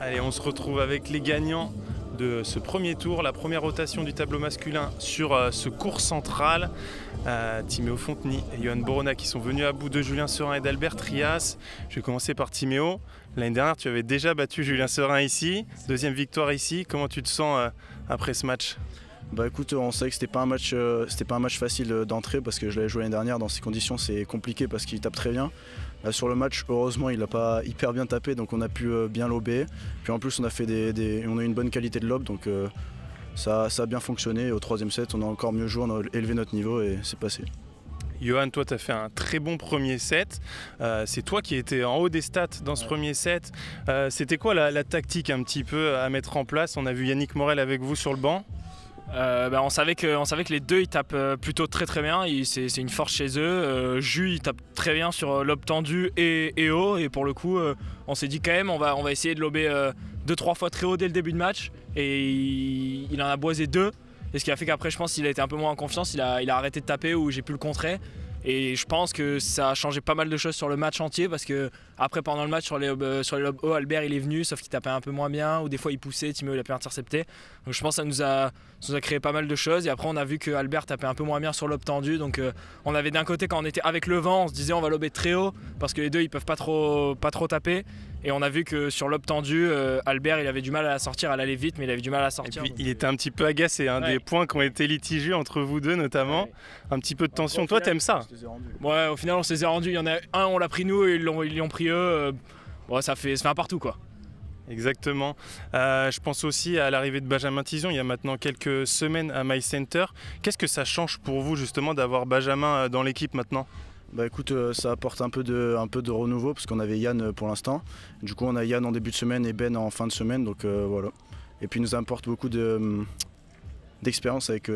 Allez, on se retrouve avec les gagnants de ce premier tour, la première rotation du tableau masculin sur ce cours central. Timéo Fonteny et Johan Borona qui sont venus à bout de Julien Serin et d'Albert Trias. Je vais commencer par Timéo. L'année dernière, tu avais déjà battu Julien Serin ici, deuxième victoire ici. Comment tu te sens après ce match ? Bah écoute, on savait que c'était pas un match facile d'entrée parce que je l'avais joué l'année dernière. Dans ces conditions, c'est compliqué parce qu'il tape très bien. Là, sur le match, heureusement, il n'a pas hyper bien tapé, donc on a pu bien lober. Puis en plus, on a fait on a une bonne qualité de lob, donc ça a bien fonctionné. Et au troisième set, on a encore mieux joué, on a élevé notre niveau et c'est passé. Johan, toi, tu as fait un très bon premier set. C'est toi qui étais en haut des stats dans ce premier set. C'était quoi la tactique un petit peu à mettre en place? On a vu Yannick Morel avec vous sur le banc. On savait que les deux ils tapent plutôt très bien, c'est une force chez eux. Jus il tape très bien sur lob tendu et haut, et pour le coup on s'est dit quand même on va essayer de lober 2-3 fois très haut dès le début de match, et il en a boisé 2, et ce qui a fait qu'après je pense qu'il a été un peu moins en confiance, il a arrêté de taper ou j'ai pu le contrer. Et je pense que ça a changé pas mal de choses sur le match entier, parce que après pendant le match sur les lobes hauts, Albert il est venu, sauf qu'il tapait un peu moins bien, ou des fois il poussait, Timéo il a pu intercepter. Donc je pense que ça nous a créé pas mal de choses, et après on a vu que Albert tapait un peu moins bien sur le lobe tendu. Donc on avait d'un côté, quand on était avec le vent, on se disait on va lober très haut parce que les deux ils peuvent pas trop taper, et on a vu que sur lobe tendu, Albert il avait du mal à la sortir, elle allait vite mais il avait du mal à la sortir. Et puis il était un petit peu agacé, des points qui ont été litigieux entre vous deux notamment, un petit peu de tension. Toi t'aimes ça? Ouais, au final on s'est rendu, il y en a un on l'a pris nous et ils l'ont pris eux. Ça fait un partout quoi. Exactement. Je pense aussi à l'arrivée de Benjamin Tison il y a maintenant quelques semaines à My Center. Qu'est-ce que ça change pour vous justement d'avoir Benjamin dans l'équipe maintenant? Bah écoute, ça apporte un peu de renouveau parce qu'on avait Yann pour l'instant. Du coup on a Yann en début de semaine et Ben en fin de semaine, donc voilà. Et puis il nous apporte beaucoup d'expérience avec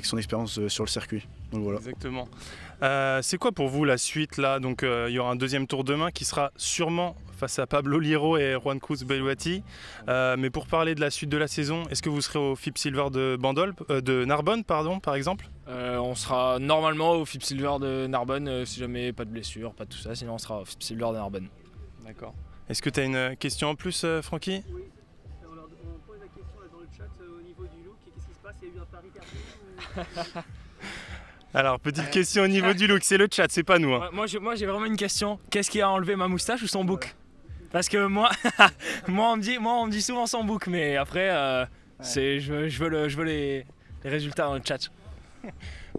son expérience sur le circuit. Donc voilà. Exactement. C'est quoi pour vous la suite là? Donc il y aura un deuxième tour demain qui sera sûrement face à Pablo Liro et Juan Cruz Beluati. Mais pour parler de la suite de la saison, est-ce que vous serez au FIP Silver de Narbonne par exemple? On sera normalement au FIP Silver de Narbonne si jamais pas de blessure, pas de tout ça, sinon on sera au FIP Silver de Narbonne. D'accord. Est-ce que tu as une question en plus, Francky? Oui, on pose la question là dans le chat au niveau du look, qu'est-ce qui se passe? Il y a eu un pari perdu ou... Alors, petite question au niveau du look, c'est le chat, c'est pas nous. Hein. Moi j'ai vraiment une question. Qu'est-ce qui a enlevé ma moustache ou son bouc? Parce que moi on me dit souvent son bouc, mais après je veux les résultats dans le chat.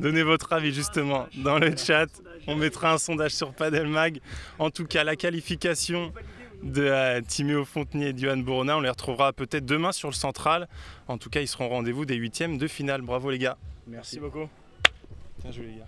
Donnez votre avis justement dans le chat. On mettra un sondage sur Padel Mag. En tout cas, la qualification de Timéo Fonteny et de Johan Borona, on les retrouvera peut-être demain sur le central. En tout cas, ils seront au rendez-vous des 8e de finale. Bravo les gars. Merci beaucoup. Bien joué les gars.